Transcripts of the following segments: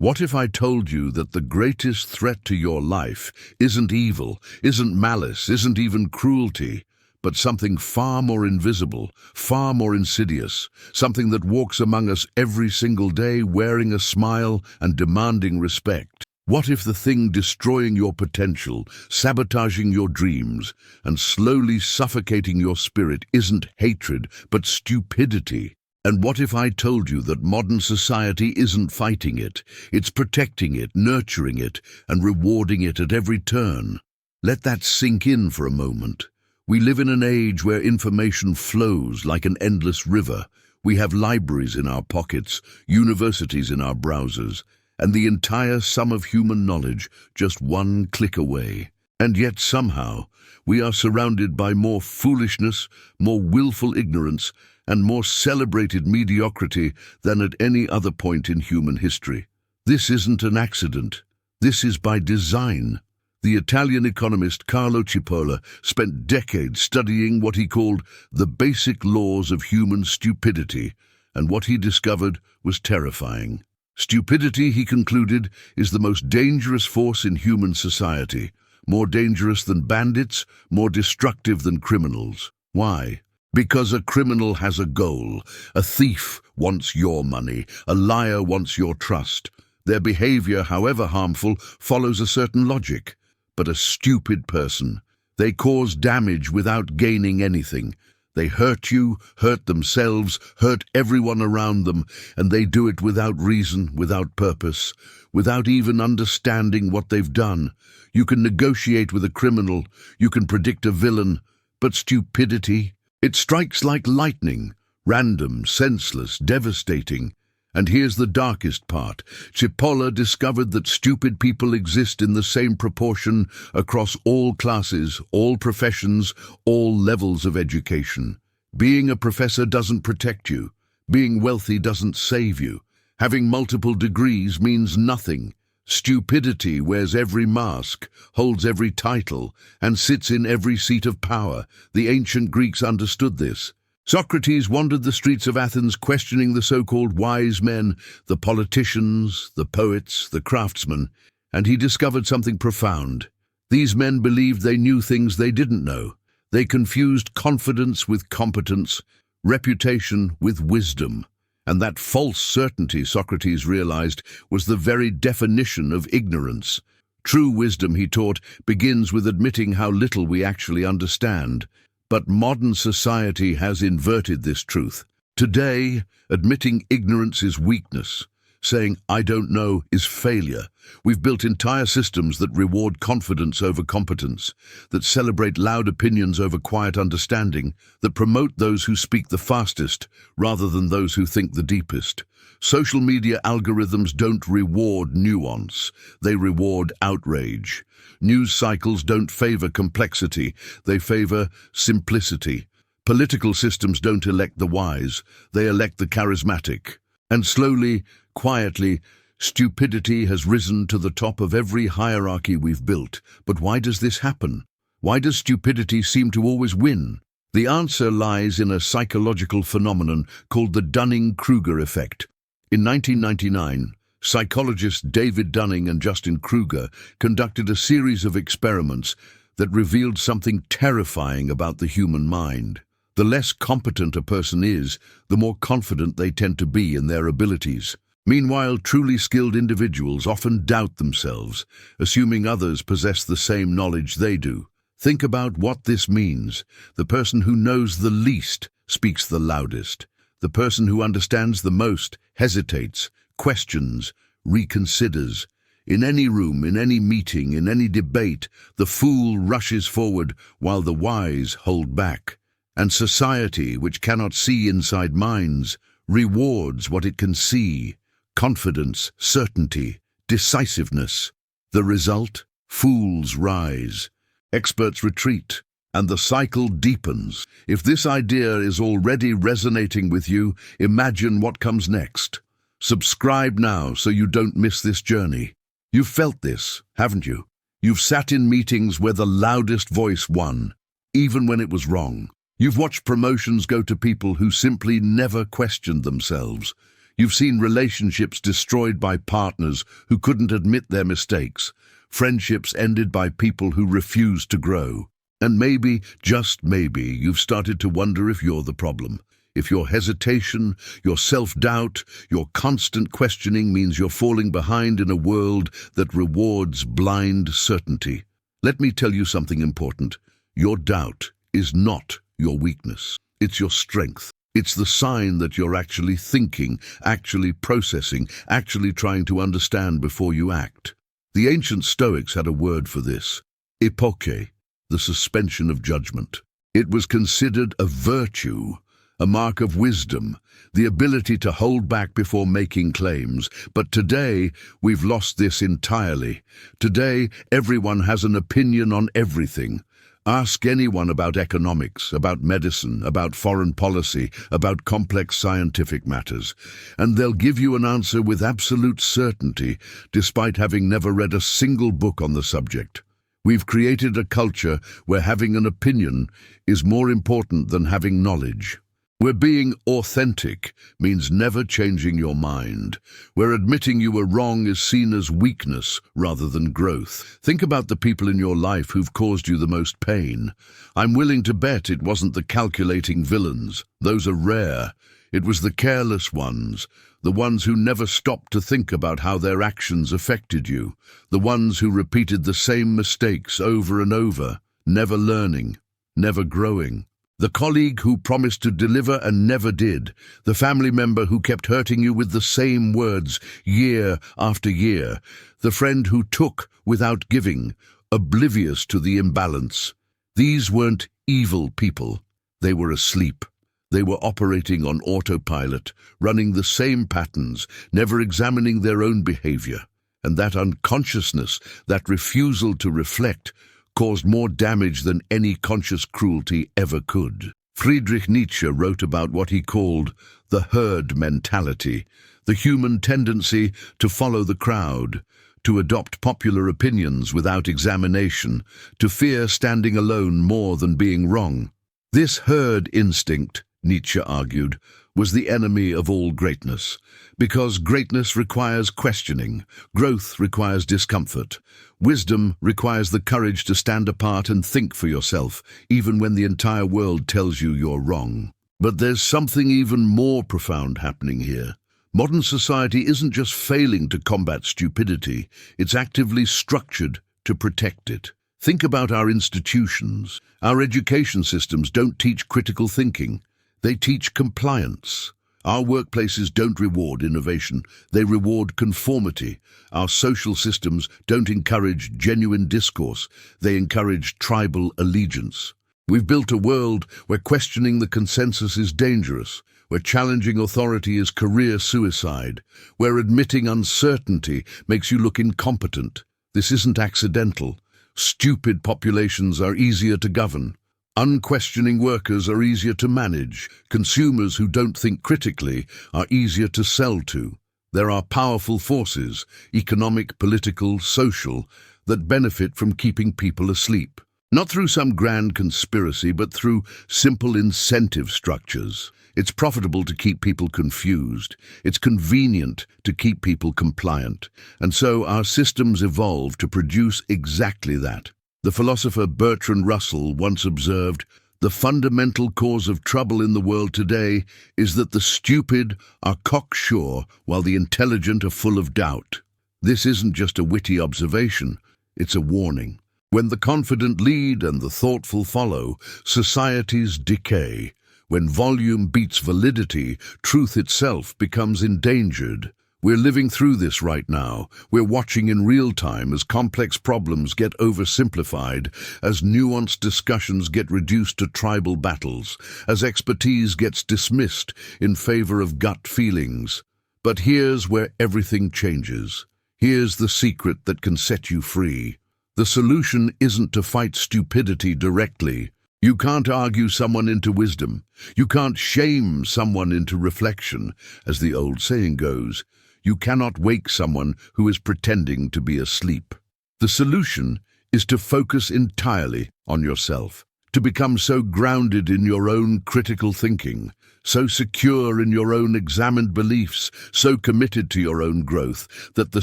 What if I told you that the greatest threat to your life isn't evil, isn't malice, isn't even cruelty, but something far more invisible, far more insidious, something that walks among us every single day wearing a smile and demanding respect? What if the thing destroying your potential, sabotaging your dreams, and slowly suffocating your spirit isn't hatred, but stupidity? And what if I told you that modern society isn't fighting it, it's protecting it, nurturing it, and rewarding it at every turn? Let that sink in for a moment. We live in an age where information flows like an endless river. We have libraries in our pockets, universities in our browsers, and the entire sum of human knowledge just one click away. And yet somehow, we are surrounded by more foolishness, more willful ignorance, and more celebrated mediocrity than at any other point in human history. This isn't an accident. This is by design. The Italian economist Carlo Cipolla spent decades studying what he called the basic laws of human stupidity, and what he discovered was terrifying. Stupidity, he concluded, is the most dangerous force in human society, more dangerous than bandits, more destructive than criminals. Why? Because a criminal has a goal. A thief wants your money. A liar wants your trust. Their behavior, however harmful, follows a certain logic. But a stupid person, they cause damage without gaining anything. They hurt you, hurt themselves, hurt everyone around them, and they do it without reason, without purpose, without even understanding what they've done. You can negotiate with a criminal, you can predict a villain, but stupidity, it strikes like lightning, random, senseless, devastating. And here's the darkest part. Cipolla discovered that stupid people exist in the same proportion across all classes, all professions, all levels of education. Being a professor doesn't protect you. Being wealthy doesn't save you. Having multiple degrees means nothing. Stupidity wears every mask, holds every title, and sits in every seat of power. The ancient Greeks understood this. Socrates wandered the streets of Athens questioning the so-called wise men, the politicians, the poets, the craftsmen, and he discovered something profound. These men believed they knew things they didn't know. They confused confidence with competence, reputation with wisdom. And that false certainty, Socrates realized, was the very definition of ignorance. True wisdom, he taught, begins with admitting how little we actually understand. But modern society has inverted this truth. Today, admitting ignorance is weakness. Saying, "I don't know," is failure. We've built entire systems that reward confidence over competence, that celebrate loud opinions over quiet understanding, that promote those who speak the fastest rather than those who think the deepest. Social media algorithms don't reward nuance, they reward outrage. News cycles don't favor complexity, they favor simplicity. Political systems don't elect the wise, they elect the charismatic. And slowly, quietly, stupidity has risen to the top of every hierarchy we've built. But why does this happen? Why does stupidity seem to always win? The answer lies in a psychological phenomenon called the Dunning Kruger effect. In 1999, psychologists David Dunning and Justin Kruger conducted a series of experiments that revealed something terrifying about the human mind. The less competent a person is, the more confident they tend to be in their abilities. Meanwhile, truly skilled individuals often doubt themselves, assuming others possess the same knowledge they do. Think about what this means. The person who knows the least speaks the loudest. The person who understands the most hesitates, questions, reconsiders. In any room, in any meeting, in any debate, the fool rushes forward while the wise hold back. And society, which cannot see inside minds, rewards what it can see: confidence, certainty, decisiveness. The result? Fools rise, experts retreat, and the cycle deepens. If this idea is already resonating with you, imagine what comes next. Subscribe now so you don't miss this journey. You've felt this, haven't you? You've sat in meetings where the loudest voice won, even when it was wrong. You've watched promotions go to people who simply never questioned themselves. You've seen relationships destroyed by partners who couldn't admit their mistakes, friendships ended by people who refused to grow. And maybe, just maybe, you've started to wonder if you're the problem. If your hesitation, your self-doubt, your constant questioning means you're falling behind in a world that rewards blind certainty. Let me tell you something important. Your doubt is not your weakness. It's your strength. It's the sign that you're actually thinking, actually processing, actually trying to understand before you act. The ancient Stoics had a word for this: epoche, the suspension of judgment. It was considered a virtue, a mark of wisdom, the ability to hold back before making claims. But today, we've lost this entirely. Today, everyone has an opinion on everything. Ask anyone about economics, about medicine, about foreign policy, about complex scientific matters, and they'll give you an answer with absolute certainty, despite having never read a single book on the subject. We've created a culture where having an opinion is more important than having knowledge. Where being authentic means never changing your mind, where admitting you were wrong is seen as weakness rather than growth. Think about the people in your life who've caused you the most pain. I'm willing to bet it wasn't the calculating villains. Those are rare. It was the careless ones, the ones who never stopped to think about how their actions affected you, the ones who repeated the same mistakes over and over, never learning, never growing. The colleague who promised to deliver and never did, the family member who kept hurting you with the same words year after year, the friend who took without giving, oblivious to the imbalance. These weren't evil people. They were asleep. They were operating on autopilot, running the same patterns, never examining their own behavior. And that unconsciousness, that refusal to reflect, caused more damage than any conscious cruelty ever could. Friedrich Nietzsche wrote about what he called the herd mentality, the human tendency to follow the crowd, to adopt popular opinions without examination, to fear standing alone more than being wrong. This herd instinct, Nietzsche argued, was the enemy of all greatness, because greatness requires questioning, growth requires discomfort, wisdom requires the courage to stand apart and think for yourself, even when the entire world tells you you're wrong. But there's something even more profound happening here. Modern society isn't just failing to combat stupidity, it's actively structured to protect it. Think about our institutions. Our education systems don't teach critical thinking. They teach compliance. Our workplaces don't reward innovation, they reward conformity. Our social systems don't encourage genuine discourse, they encourage tribal allegiance. We've built a world where questioning the consensus is dangerous, where challenging authority is career suicide, where admitting uncertainty makes you look incompetent. This isn't accidental. Stupid populations are easier to govern. Unquestioning workers are easier to manage. Consumers who don't think critically are easier to sell to. There are powerful forces, economic, political, social, that benefit from keeping people asleep. Not through some grand conspiracy, but through simple incentive structures. It's profitable to keep people confused. It's convenient to keep people compliant. And so our systems evolve to produce exactly that. The philosopher Bertrand Russell once observed, "The fundamental cause of trouble in the world today is that the stupid are cocksure while the intelligent are full of doubt." This isn't just a witty observation, it's a warning. When the confident lead and the thoughtful follow, societies decay. When volume beats validity, truth itself becomes endangered. We're living through this right now. We're watching in real time as complex problems get oversimplified, as nuanced discussions get reduced to tribal battles, as expertise gets dismissed in favor of gut feelings. But here's where everything changes. Here's the secret that can set you free. The solution isn't to fight stupidity directly. You can't argue someone into wisdom. You can't shame someone into reflection, as the old saying goes. You cannot wake someone who is pretending to be asleep. The solution is to focus entirely on yourself. to become so grounded in your own critical thinking, so secure in your own examined beliefs, so committed to your own growth, that the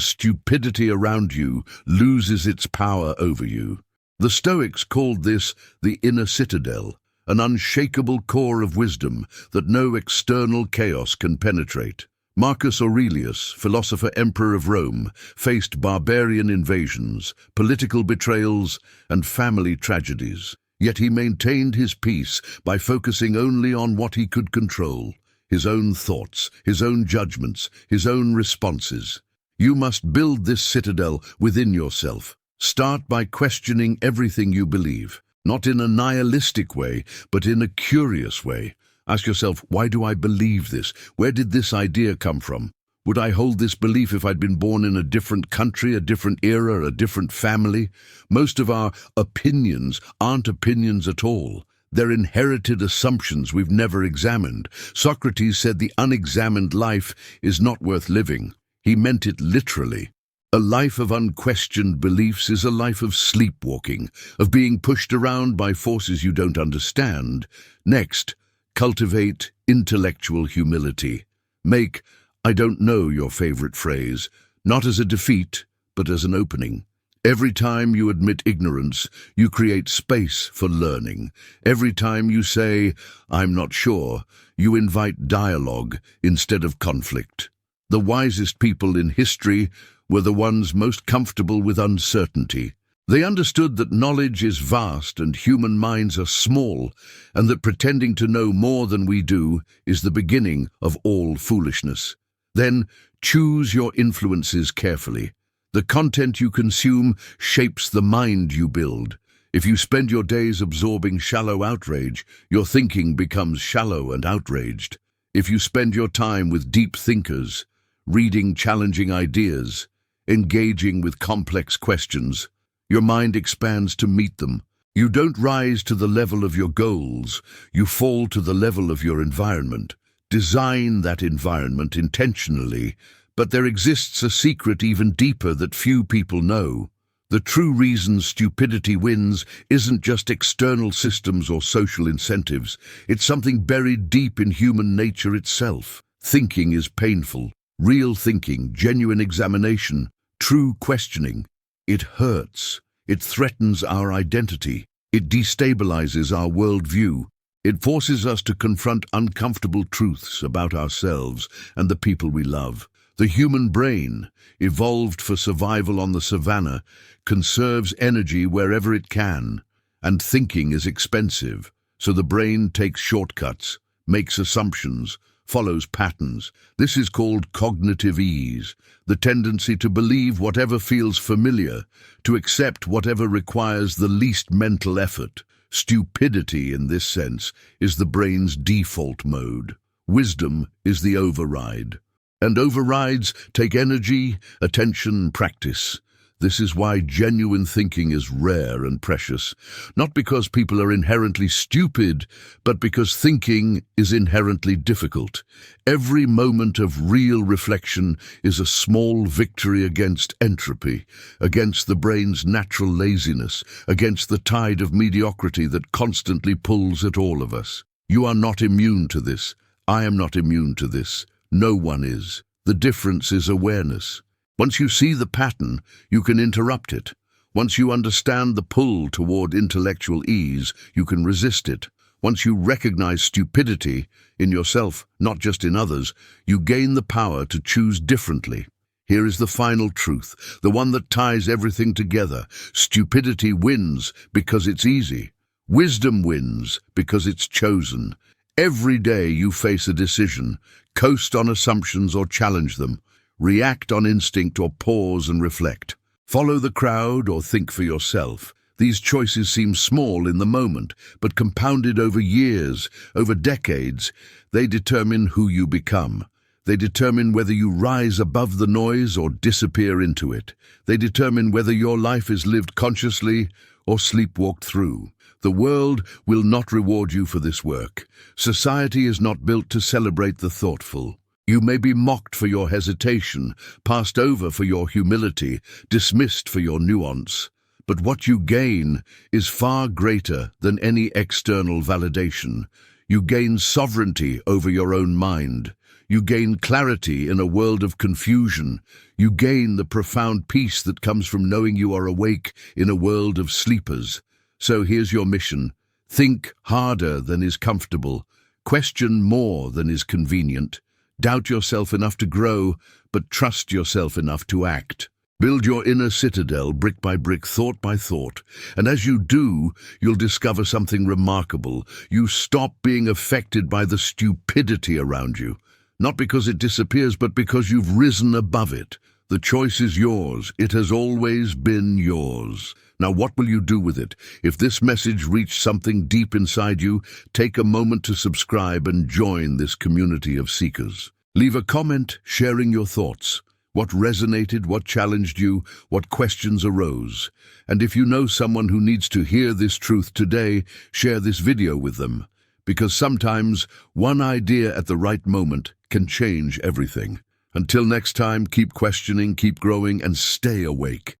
stupidity around you loses its power over you. The Stoics called this the inner citadel, an unshakable core of wisdom that no external chaos can penetrate. Marcus Aurelius, philosopher emperor of Rome, faced barbarian invasions, political betrayals, and family tragedies. Yet he maintained his peace by focusing only on what he could control, his own thoughts, his own judgments, his own responses. You must build this citadel within yourself. Start by questioning everything you believe, not in a nihilistic way, but in a curious way. Ask yourself, why do I believe this? Where did this idea come from? Would I hold this belief if I'd been born in a different country, a different era, a different family? Most of our opinions aren't opinions at all. They're inherited assumptions we've never examined. Socrates said the unexamined life is not worth living. He meant it literally. A life of unquestioned beliefs is a life of sleepwalking, of being pushed around by forces you don't understand. Next, cultivate intellectual humility. Make "I don't know" your favorite phrase, not as a defeat, but as an opening. Every time you admit ignorance, you create space for learning. Every time you say, "I'm not sure," you invite dialogue instead of conflict. The wisest people in history were the ones most comfortable with uncertainty. They understood that knowledge is vast and human minds are small, and that pretending to know more than we do is the beginning of all foolishness. Then choose your influences carefully. The content you consume shapes the mind you build. If you spend your days absorbing shallow outrage, your thinking becomes shallow and outraged. If you spend your time with deep thinkers, reading challenging ideas, engaging with complex questions, your mind expands to meet them. You don't rise to the level of your goals, you fall to the level of your environment. Design that environment intentionally, but there exists a secret even deeper that few people know. The true reason stupidity wins isn't just external systems or social incentives. It's something buried deep in human nature itself. Thinking is painful. Real thinking, genuine examination, true questioning. It hurts. It threatens our identity. It destabilizes our worldview. It forces us to confront uncomfortable truths about ourselves and the people we love. The human brain, evolved for survival on the savannah, conserves energy wherever it can, and thinking is expensive, so the brain takes shortcuts, makes assumptions, follows patterns. This is called cognitive ease, the tendency to believe whatever feels familiar, to accept whatever requires the least mental effort. Stupidity, in this sense, is the brain's default mode. Wisdom is the override. And overrides take energy, attention, practice. This is why genuine thinking is rare and precious, not because people are inherently stupid, but because thinking is inherently difficult. Every moment of real reflection is a small victory against entropy, against the brain's natural laziness, against the tide of mediocrity that constantly pulls at all of us. You are not immune to this. I am not immune to this. No one is. The difference is awareness. Once you see the pattern, you can interrupt it. Once you understand the pull toward intellectual ease, you can resist it. Once you recognize stupidity in yourself, not just in others, you gain the power to choose differently. Here is the final truth, the one that ties everything together. Stupidity wins because it's easy. Wisdom wins because it's chosen. Every day you face a decision, coast on assumptions or challenge them. React on instinct or pause and reflect. Follow the crowd or think for yourself. These choices seem small in the moment, but compounded over years, over decades, they determine who you become. They determine whether you rise above the noise or disappear into it. They determine whether your life is lived consciously or sleepwalked through. The world will not reward you for this work. Society is not built to celebrate the thoughtful. You may be mocked for your hesitation, passed over for your humility, dismissed for your nuance. But what you gain is far greater than any external validation. You gain sovereignty over your own mind. You gain clarity in a world of confusion. You gain the profound peace that comes from knowing you are awake in a world of sleepers. So here's your mission. Think harder than is comfortable. Question more than is convenient. Doubt yourself enough to grow, but trust yourself enough to act. Build your inner citadel brick by brick, thought by thought. And as you do, you'll discover something remarkable. You stop being affected by the stupidity around you. Not because it disappears, but because you've risen above it. The choice is yours. It has always been yours. Now, what will you do with it? If this message reached something deep inside you, take a moment to subscribe and join this community of seekers. Leave a comment sharing your thoughts. What resonated, what challenged you, what questions arose. And if you know someone who needs to hear this truth today, share this video with them. Because sometimes one idea at the right moment can change everything. Until next time, keep questioning, keep growing, and stay awake.